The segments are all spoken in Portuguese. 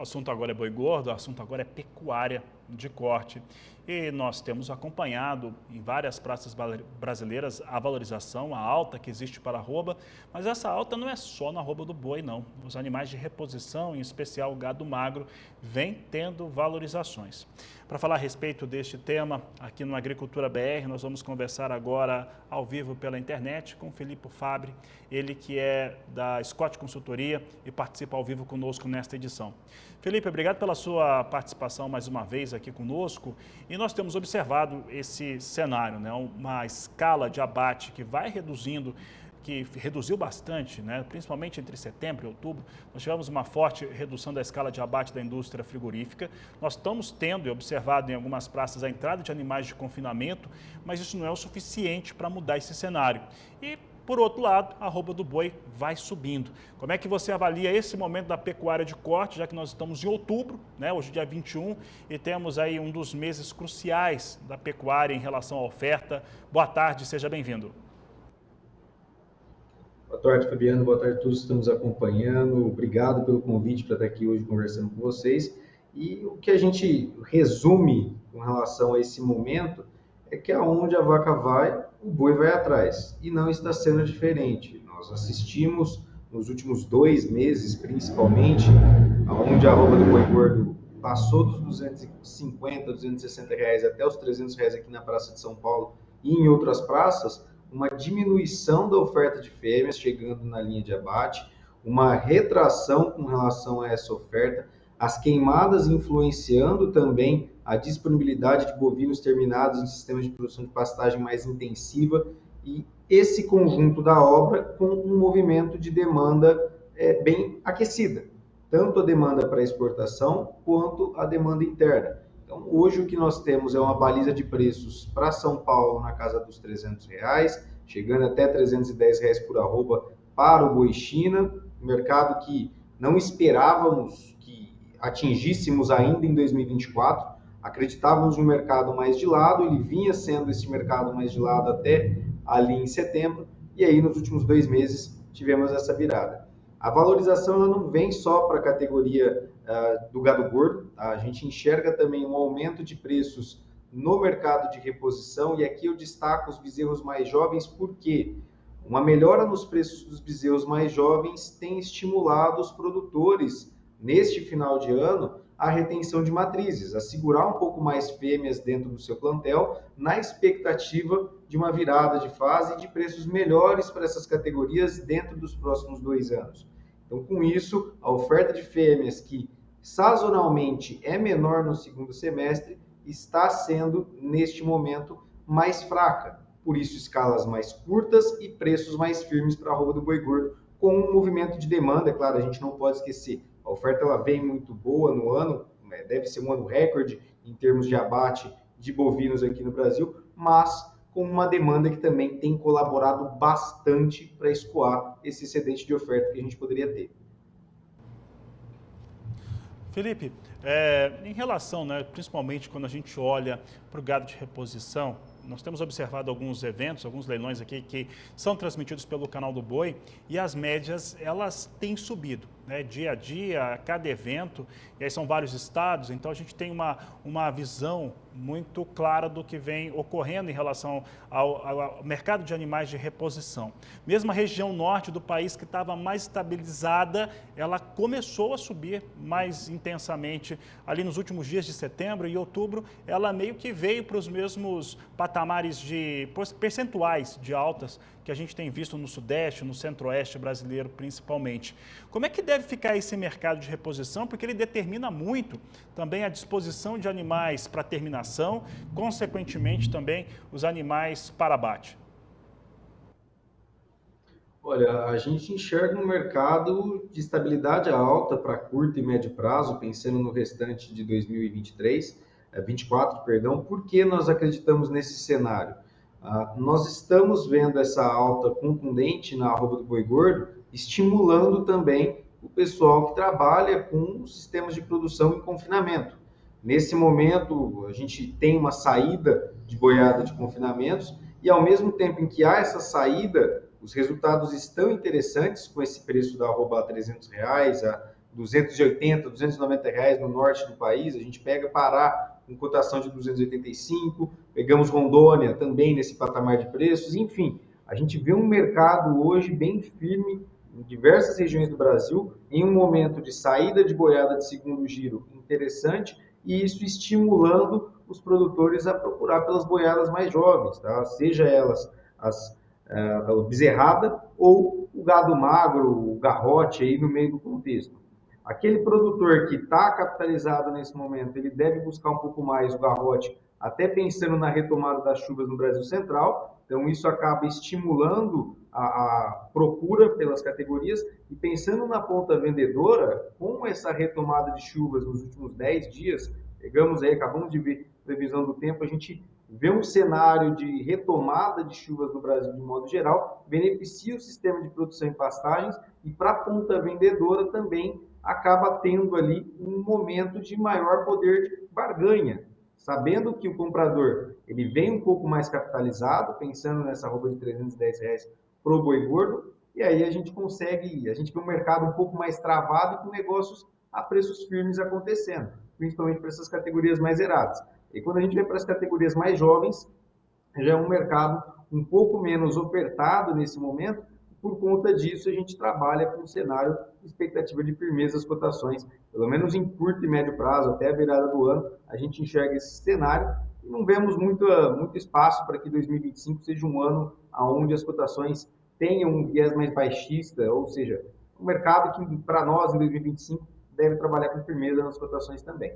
O assunto agora é boi gordo, o assunto agora é pecuária de corte. E nós temos acompanhado em várias praças brasileiras a valorização, a alta que existe para a arroba, mas essa alta não é só na arroba do boi, não. Os animais de reposição, em especial o gado magro, vem tendo valorizações. Para falar a respeito deste tema, aqui no Agricultura BR, nós vamos conversar agora ao vivo pela internet com o Filipe Fabre, ele que é da Scott Consultoria e participa ao vivo conosco nesta edição. Filipe, obrigado pela sua participação mais uma vez aqui conosco. E nós temos observado esse cenário, né? Uma escala de abate que vai reduzindo, que reduziu bastante, né? Principalmente entre setembro e outubro. Nós tivemos uma forte redução da escala de abate da indústria frigorífica. Nós estamos tendo e observado em algumas praças a entrada de animais de confinamento, mas isso não é o suficiente para mudar esse cenário. E por outro lado, a arroba do boi vai subindo. Como é que você avalia esse momento da pecuária de corte, já que nós estamos em outubro, né, hoje dia 21, e temos aí um dos meses cruciais da pecuária em relação à oferta. Boa tarde, seja bem-vindo. Boa tarde, Fabiano. Boa tarde a todos que estão nos acompanhando. Obrigado pelo convite para estar aqui hoje conversando com vocês. E o que a gente resume com relação a esse momento é que aonde a vaca vai, o boi vai atrás. E não está sendo diferente. Nós assistimos nos últimos 2 meses, principalmente, aonde a arroba do boi gordo passou dos 250, 260 reais até os 300 reais aqui na Praça de São Paulo e em outras praças, uma diminuição da oferta de fêmeas chegando na linha de abate, uma retração com relação a essa oferta, as queimadas influenciando também a disponibilidade de bovinos terminados em sistemas de produção de pastagem mais intensiva e esse conjunto da obra com um movimento de demanda bem aquecida, tanto a demanda para exportação quanto a demanda interna. Então, hoje o que nós temos é uma baliza de preços para São Paulo na casa dos R$300, chegando até R$310 por arroba para o boi China, mercado que não esperávamos que atingíssemos ainda em 2024, acreditávamos no mercado mais de lado, ele vinha sendo esse mercado mais de lado até ali em setembro, e aí nos últimos 2 meses tivemos essa virada. A valorização ela não vem só para a categoria do gado gordo, tá? A gente enxerga também um aumento de preços no mercado de reposição, e aqui eu destaco os bezerros mais jovens, porque uma melhora nos preços dos bezerros mais jovens tem estimulado os produtores, neste final de ano, a retenção de matrizes, a segurar um pouco mais fêmeas dentro do seu plantel, na expectativa de uma virada de fase e de preços melhores para essas categorias dentro dos próximos 2 anos. Então, com isso, a oferta de fêmeas, que sazonalmente é menor no segundo semestre, está sendo, neste momento, mais fraca. Por isso, escalas mais curtas e preços mais firmes para a arroba do boi gordo, com um movimento de demanda, é claro, a gente não pode esquecer. A oferta ela vem muito boa no ano, né? Deve ser um ano recorde em termos de abate de bovinos aqui no Brasil, mas com uma demanda que também tem colaborado bastante para escoar esse excedente de oferta que a gente poderia ter. Filipe, em relação, né, principalmente quando a gente olha para o gado de reposição, nós temos observado alguns eventos, alguns leilões aqui que são transmitidos pelo canal do Boi e as médias elas têm subido, né, dia a dia, a cada evento, e aí são vários estados, então a gente tem uma visão muito clara do que vem ocorrendo em relação ao mercado de animais de reposição. Mesmo a região norte do país que estava mais estabilizada, ela começou a subir mais intensamente ali nos últimos dias de setembro e outubro, ela meio que veio para os mesmos patamares de percentuais de altas que a gente tem visto no Sudeste, no Centro-Oeste brasileiro principalmente. Como é que deve ficar esse mercado de reposição? Porque ele determina muito também a disposição de animais para terminação, consequentemente também os animais para abate. Olha, a gente enxerga um mercado de estabilidade alta para curto e médio prazo, pensando no restante de 2023, 24, perdão. Por que nós acreditamos nesse cenário? Nós estamos vendo essa alta contundente na arroba do boi gordo, estimulando também o pessoal que trabalha com sistemas de produção em confinamento. Nesse momento, a gente tem uma saída de boiada de confinamentos e, ao mesmo tempo em que há essa saída, os resultados estão interessantes com esse preço da arroba a R$300, a 280, R$ 290 no norte do país, a gente pega Pará com cotação de 285, pegamos Rondônia também nesse patamar de preços, enfim, a gente vê um mercado hoje bem firme em diversas regiões do Brasil, em um momento de saída de boiada de segundo giro interessante, e isso estimulando os produtores a procurar pelas boiadas mais jovens, tá? Seja elas a bezerrada ou o gado magro, o garrote aí no meio do contexto. Aquele produtor que está capitalizado nesse momento, ele deve buscar um pouco mais o garrote, até pensando na retomada das chuvas no Brasil Central. Então, isso acaba estimulando a procura pelas categorias. E pensando na ponta vendedora, com essa retomada de chuvas nos últimos 10 dias, acabamos de ver previsão do tempo, a gente vê um cenário de retomada de chuvas no Brasil de modo geral, beneficia o sistema de produção em pastagens e para a ponta vendedora também acaba tendo ali um momento de maior poder de barganha, sabendo que o comprador ele vem um pouco mais capitalizado, pensando nessa arroba de R$310 para o boi gordo, e aí a gente vê um mercado um pouco mais travado e com negócios a preços firmes acontecendo, principalmente para essas categorias mais zeradas. E quando a gente vem para as categorias mais jovens, já é um mercado um pouco menos ofertado nesse momento. Por conta disso, a gente trabalha com um cenário de expectativa de firmeza das cotações, pelo menos em curto e médio prazo, até a virada do ano, a gente enxerga esse cenário e não vemos muito espaço para que 2025 seja um ano onde as cotações tenham um viés mais baixista, ou seja, um mercado que, para nós, em 2025, deve trabalhar com firmeza nas cotações também.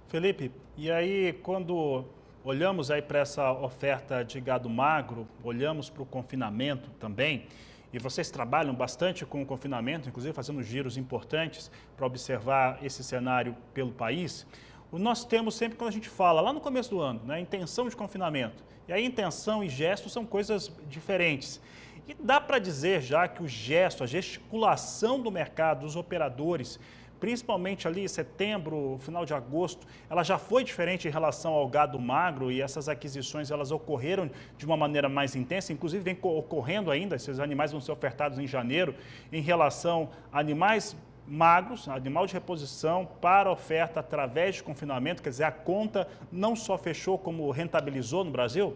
Felipe, e aí quando olhamos aí para essa oferta de gado magro, olhamos para o confinamento também, e vocês trabalham bastante com o confinamento, inclusive fazendo giros importantes para observar esse cenário pelo país, nós temos sempre, quando a gente fala, lá no começo do ano, né, intenção de confinamento, e aí intenção e gesto são coisas diferentes. E dá para dizer já que o gesto, a gesticulação do mercado, dos operadores, principalmente ali em setembro, final de agosto, ela já foi diferente em relação ao gado magro e essas aquisições elas ocorreram de uma maneira mais intensa, inclusive vem ocorrendo ainda, esses animais vão ser ofertados em janeiro, em relação a animais magros, animal de reposição para oferta através de confinamento, quer dizer, a conta não só fechou como rentabilizou no Brasil?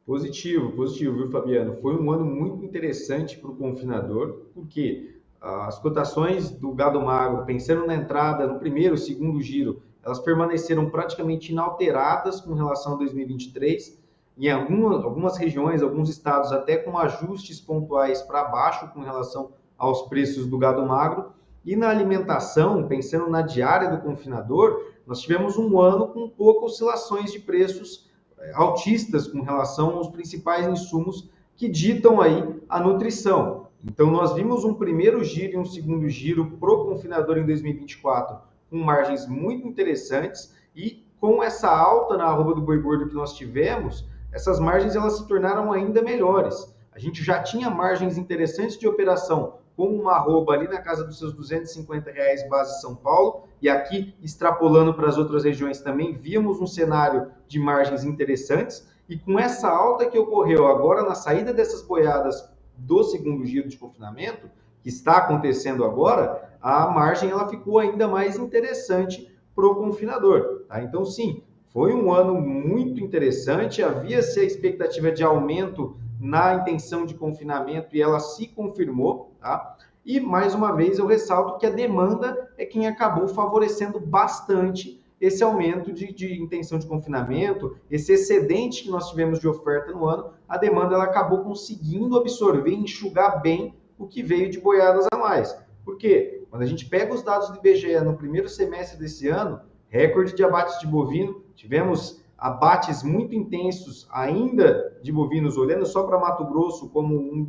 Positivo, viu, Fabiano? Foi um ano muito interessante para o confinador, porque as cotações do gado magro, pensando na entrada no primeiro, segundo giro, elas permaneceram praticamente inalteradas com relação a 2023. Em algumas regiões, alguns estados, até com ajustes pontuais para baixo com relação aos preços do gado magro. E na alimentação, pensando na diária do confinador, nós tivemos um ano com poucas oscilações de preços altistas com relação aos principais insumos que ditam aí a nutrição. Então, nós vimos um primeiro giro e um segundo giro pro confinador em 2024 com margens muito interessantes e com essa alta na arroba do boi gordo que nós tivemos, essas margens elas se tornaram ainda melhores. A gente já tinha margens interessantes de operação com uma arroba ali na casa dos seus R$250 base São Paulo, e aqui, extrapolando para as outras regiões também, víamos um cenário de margens interessantes, e com essa alta que ocorreu agora na saída dessas boiadas do segundo giro de confinamento, que está acontecendo agora, a margem ela ficou ainda mais interessante para o confinador. Tá? Então, sim, foi um ano muito interessante, havia-se a expectativa de aumento na intenção de confinamento e ela se confirmou, tá? E, mais uma vez, eu ressalto que a demanda é quem acabou favorecendo bastante esse aumento de intenção de confinamento, esse excedente que nós tivemos de oferta no ano, a demanda ela acabou conseguindo absorver e enxugar bem o que veio de boiadas a mais. Por quê? Quando a gente pega os dados do IBGE no primeiro semestre desse ano, recorde de abates de bovino, tivemos abates muito intensos ainda de bovinos, olhando só para Mato Grosso como um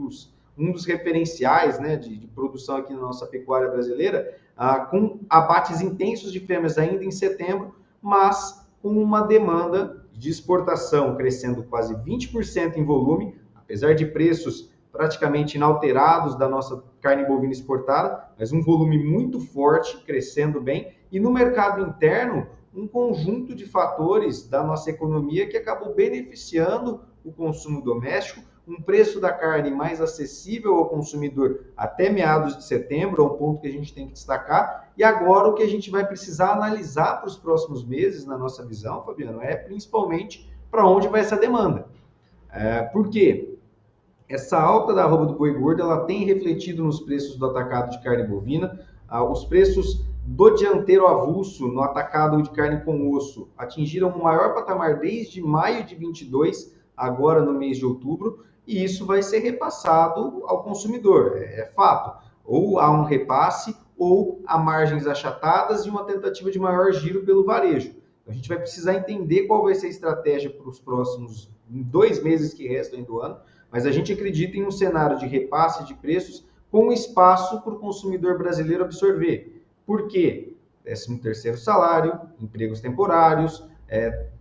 dos referenciais, né, de produção aqui na nossa pecuária brasileira, com abates intensos de fêmeas ainda em setembro, mas com uma demanda de exportação crescendo quase 20% em volume, apesar de preços praticamente inalterados da nossa carne bovina exportada, mas um volume muito forte, crescendo bem, e no mercado interno, um conjunto de fatores da nossa economia que acabou beneficiando o consumo doméstico, um preço da carne mais acessível ao consumidor até meados de setembro, é um ponto que a gente tem que destacar. E agora o que a gente vai precisar analisar para os próximos meses, na nossa visão, Fabiano, é principalmente para onde vai essa demanda. Por quê? Essa alta da arroba do boi gordo, ela tem refletido nos preços do atacado de carne bovina. Os preços do dianteiro avulso no atacado de carne com osso atingiram o maior patamar desde maio de 22, agora no mês de outubro, e isso vai ser repassado ao consumidor, é fato. Ou há um repasse, ou há margens achatadas e uma tentativa de maior giro pelo varejo. A gente vai precisar entender qual vai ser a estratégia para os próximos 2 meses que restam do ano, mas a gente acredita em um cenário de repasse de preços com espaço para o consumidor brasileiro absorver. Por quê? 13º salário, empregos temporários,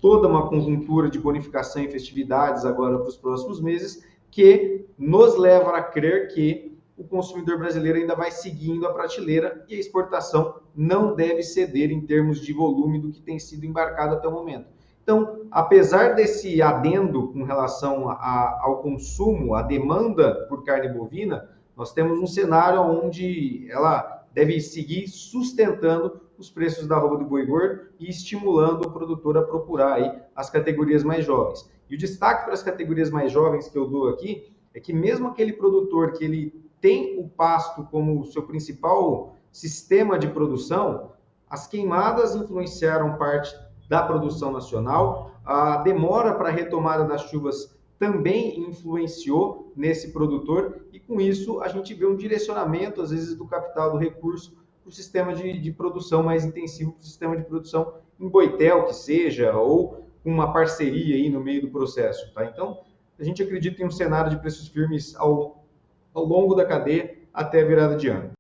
toda uma conjuntura de bonificação e festividades agora para os próximos meses, que nos leva a crer que o consumidor brasileiro ainda vai seguindo a prateleira e a exportação não deve ceder em termos de volume do que tem sido embarcado até o momento. Então, apesar desse adendo com relação ao consumo, à demanda por carne bovina, nós temos um cenário onde ela deve seguir sustentando os preços da arroba do boi gordo e estimulando o produtor a procurar aí as categorias mais jovens. E o destaque para as categorias mais jovens que eu dou aqui é que mesmo aquele produtor que ele tem o pasto como seu principal sistema de produção, as queimadas influenciaram parte da produção nacional, a demora para a retomada das chuvas também influenciou nesse produtor e com isso a gente vê um direcionamento, às vezes, do capital, do recurso para o sistema de produção mais intensivo, para o sistema de produção em boitel, que seja, ou com uma parceria aí no meio do processo. Tá? Então, a gente acredita em um cenário de preços firmes ao longo da cadeia até a virada de ano.